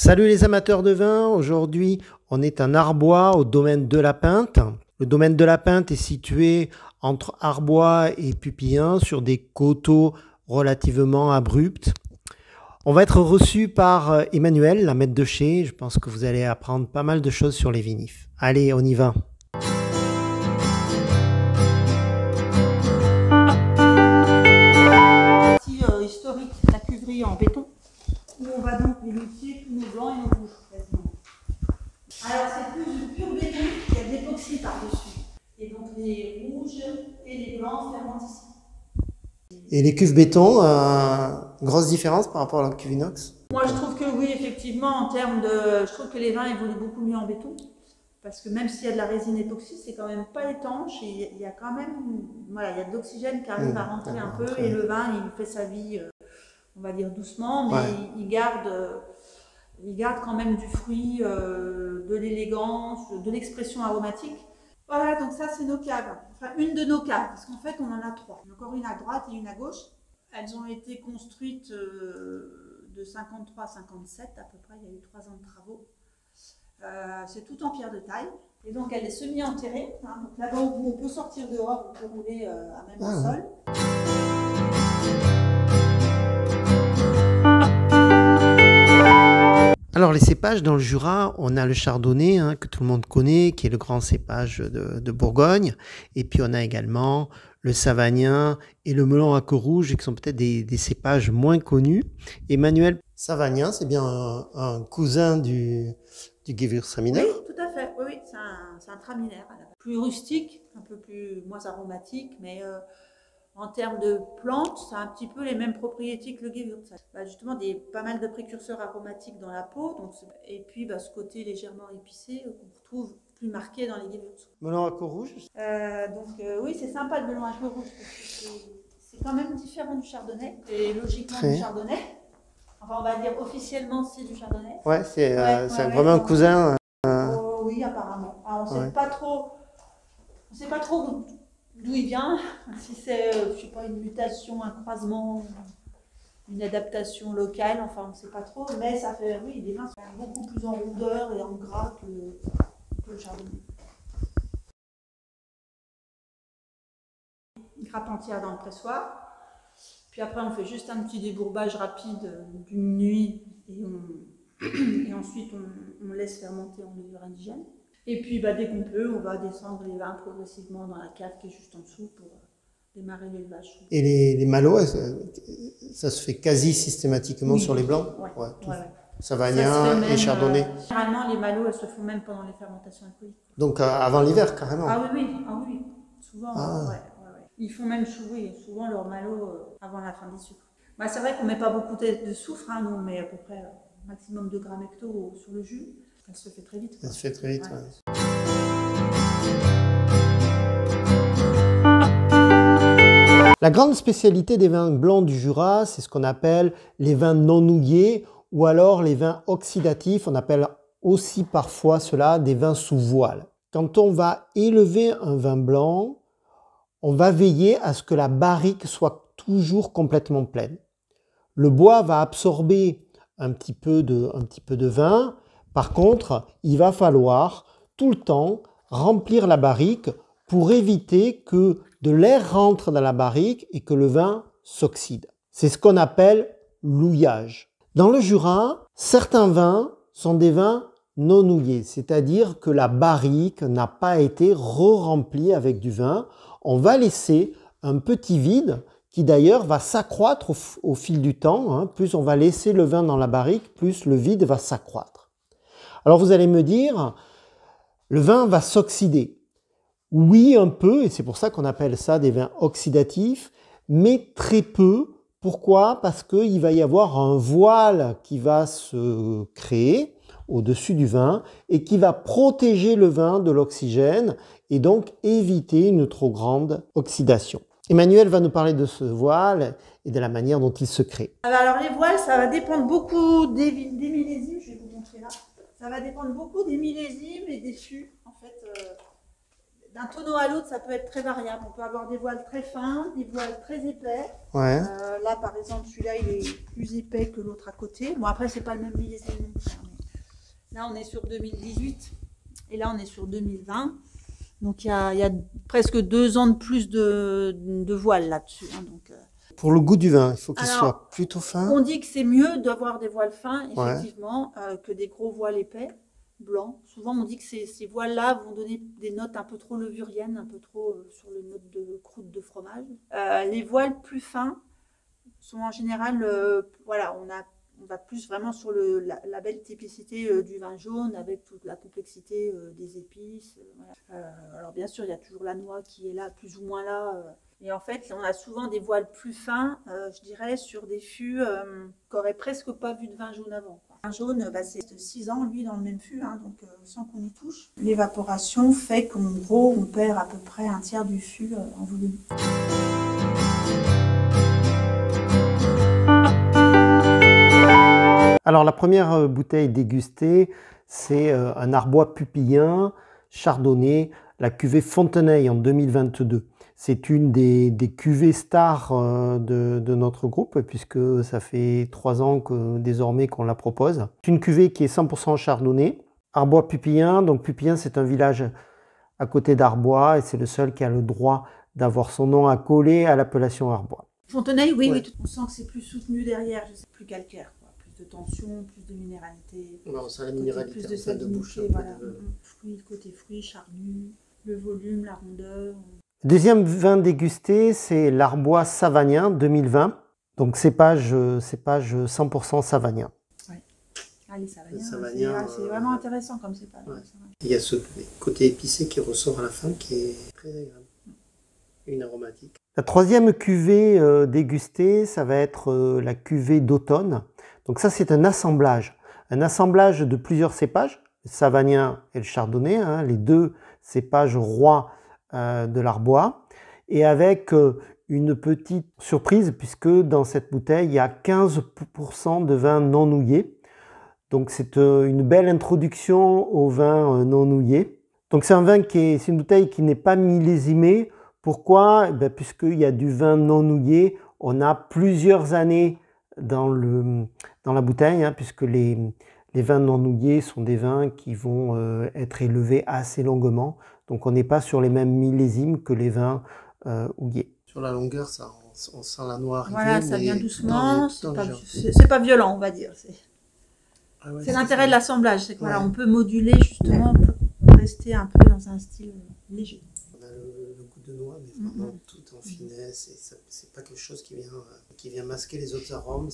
Salut les amateurs de vin, aujourd'hui on est à Arbois au domaine de la Pinte. Le domaine de la Pinte est situé entre Arbois et Pupillin sur des coteaux relativement abrupts. On va être reçu par Emmanuel, la maître de chez. Je pense que vous allez apprendre pas mal de choses sur les vinifs. Allez, on y va. Historique, la cuverie en béton, où on va donc vérifier tous nos blancs et nos rouges. Alors c'est plus du pur béton, il y a de l'époxy par-dessus. Et donc les rouges et les blancs fermentent ici. Et les cuves béton, grosse différence par rapport à la cuve inox? Moi je trouve que oui, effectivement, en termes de... Je trouve que les vins évoluent beaucoup mieux en béton. Parce que même s'il y a de la résine époxy, c'est quand même pas étanche. Et il y a quand même... Voilà, il y a de l'oxygène qui arrive à rentrer un peu. Et le vin, il fait sa vie, on va dire doucement, mais il garde quand même du fruit, de l'élégance, de l'expression aromatique. Voilà, donc ça c'est nos caves. Enfin, une de nos caves, parce qu'en fait on en a trois. Encore une à droite et une à gauche. Elles ont été construites de 53 à 57 à peu près, il y a eu 3 ans de travaux. C'est tout en pierre de taille. Et donc elle est semi-enterrée. Hein. Donc là-bas où on peut sortir dehors, on peut rouler à même au sol. Alors les cépages dans le Jura, on a le chardonnay que tout le monde connaît, qui est le grand cépage de Bourgogne. Et puis on a également le savagnin et le melon à queue rouge, qui sont peut-être des cépages moins connus. Emmanuel, savagnin, c'est bien un cousin du Gewürztraminer? Oui, tout à fait. Oui, c'est un traminer. Plus rustique, un peu moins aromatique, mais en termes de plantes, ça a un petit peu les mêmes propriétés que le Gewürz. Justement, pas mal de précurseurs aromatiques dans la peau, et puis ce côté légèrement épicé qu'on retrouve plus marqué dans les Gewürz. Melon à queue rouge? Oui, c'est sympa le melon à queue rouge, parce que c'est quand même différent du chardonnay, et logiquement du chardonnay. Enfin, on va dire officiellement c'est du chardonnay. Ouais, c'est vraiment un cousin. Oui, apparemment. Alors, on ne sait pas trop d'où il vient, si c'est, je sais pas, une mutation, un croisement, une adaptation locale, enfin on ne sait pas trop, mais ça fait, oui, les vins sont beaucoup plus en rondeur et en gras que le chardonnay. Une grappe entière dans le pressoir, puis après on fait juste un petit débourbage rapide d'une nuit et ensuite on laisse fermenter en levure indigène. Et puis dès qu'on peut, on va descendre les vins progressivement dans la cave qui est juste en dessous pour démarrer l'élevage. Et les malots, ça se fait quasi systématiquement sur les blancs? Ouais. Savagnin et chardonnay. Généralement, les malots, elles se font même pendant les fermentations alcooliques. Donc avant l'hiver, carrément? Ah oui. Souvent, Ils font même souvent leur malot avant la fin des sucres. C'est vrai qu'on ne met pas beaucoup de soufre, nous on met à peu près maximum 2 grammes hecto sur le jus. Ça se fait très vite. Ça se fait très vite, La grande spécialité des vins blancs du Jura, c'est ce qu'on appelle les vins non nouillés ou alors les vins oxydatifs. On appelle aussi parfois cela des vins sous voile. Quand on va élever un vin blanc, on va veiller à ce que la barrique soit toujours complètement pleine. Le bois va absorber un petit peu de vin. Par contre, il va falloir tout le temps remplir la barrique pour éviter que de l'air rentre dans la barrique et que le vin s'oxyde. C'est ce qu'on appelle l'ouillage. Dans le Jura, certains vins sont des vins non nouillés, c'est-à-dire que la barrique n'a pas été re-remplie avec du vin. On va laisser un petit vide qui d'ailleurs va s'accroître au fil du temps. Plus on va laisser le vin dans la barrique, plus le vide va s'accroître. Alors vous allez me dire, le vin va s'oxyder. Oui, un peu, et c'est pour ça qu'on appelle ça des vins oxydatifs, mais très peu. Pourquoi? Parce qu'il va y avoir un voile qui va se créer au-dessus du vin et qui va protéger le vin de l'oxygène et donc éviter une trop grande oxydation. Emmanuel va nous parler de ce voile et de la manière dont il se crée. Alors les voiles, ça va dépendre beaucoup des millésimes, je vais vous montrer là. Ça va dépendre beaucoup des millésimes et des fûts. En fait, d'un tonneau à l'autre, ça peut être très variable. On peut avoir des voiles très fins, des voiles très épais. Là, par exemple, celui-là, il est plus épais que l'autre à côté. Bon, après, c'est pas le même millésime. Là, on est sur 2018 et là, on est sur 2020. Donc, il y a presque 2 ans de plus de voile là-dessus. Hein, donc, pour le goût du vin, il faut qu'il soit plutôt fin. On dit que c'est mieux d'avoir des voiles fins, effectivement, que des gros voiles épais, blancs. Souvent, on dit que ces voiles-là vont donner des notes un peu trop levuriennes, un peu trop sur les notes de croûte de fromage. Les voiles plus fins sont en général, voilà, on va plus vraiment sur la belle typicité du vin jaune avec toute la complexité des épices. Voilà. Alors bien sûr, il y a toujours la noix qui est là, plus ou moins là. Et en fait, on a souvent des voiles plus fins, je dirais, sur des fûts qui n'auraient presque pas vu de vin jaune avant. Quoi. Le vin jaune, c'est 6 ans, lui, dans le même fût, hein, donc sans qu'on y touche. L'évaporation fait qu'en gros, on perd à peu près un tiers du fût en volume. Alors la première bouteille dégustée, c'est un Arbois Pupillin Chardonnay, la cuvée Fontenay en 2022. C'est une des cuvées stars de notre groupe puisque ça fait 3 ans que désormais qu'on la propose. C'est une cuvée qui est 100% Chardonnay. Arbois Pupillin, donc Pupillin c'est un village à côté d'Arbois et c'est le seul qui a le droit d'avoir son nom accolé à l'appellation Arbois. Fontenay, oui, ouais. Oui, on sent que c'est plus soutenu derrière, plus calcaire. De tension, plus de minéralité, on sent la minéralité, plus de salinité, voilà. Côté fruits, charnu, le volume, la rondeur. Deuxième vin dégusté, c'est l'Arbois Savagnin 2020, donc cépage 100% Savagnin. Ouais. Ah, les Savagnin, c'est vraiment intéressant comme cépage. Ouais. Il y a ce côté épicé qui ressort à la fin qui est très agréable, une aromatique. La troisième cuvée dégustée, ça va être la cuvée d'automne. Donc ça, c'est un assemblage de plusieurs cépages, le Savagnin et le Chardonnay, hein, les deux cépages rois de l'Arbois, et avec une petite surprise, puisque dans cette bouteille, il y a 15% de vin non nouillé. Donc c'est une belle introduction au vin non nouillé. Donc c'est une bouteille qui n'est pas millésimée. Pourquoi? Puisqu'il y a du vin non nouillé, on a plusieurs années dans la bouteille, hein, puisque les vins non nouillés sont des vins qui vont être élevés assez longuement. Donc on n'est pas sur les mêmes millésimes que les vins houillés. Sur la longueur, on sent la noix arriver. Voilà, ça vient doucement, c'est pas violent, on va dire. C'est l'intérêt de l'assemblage, c'est que voilà, on peut moduler justement pour rester un peu dans un style léger. On a le goût de noix, mais vraiment tout en finesse, et c'est pas quelque chose qui vient masquer les autres arômes.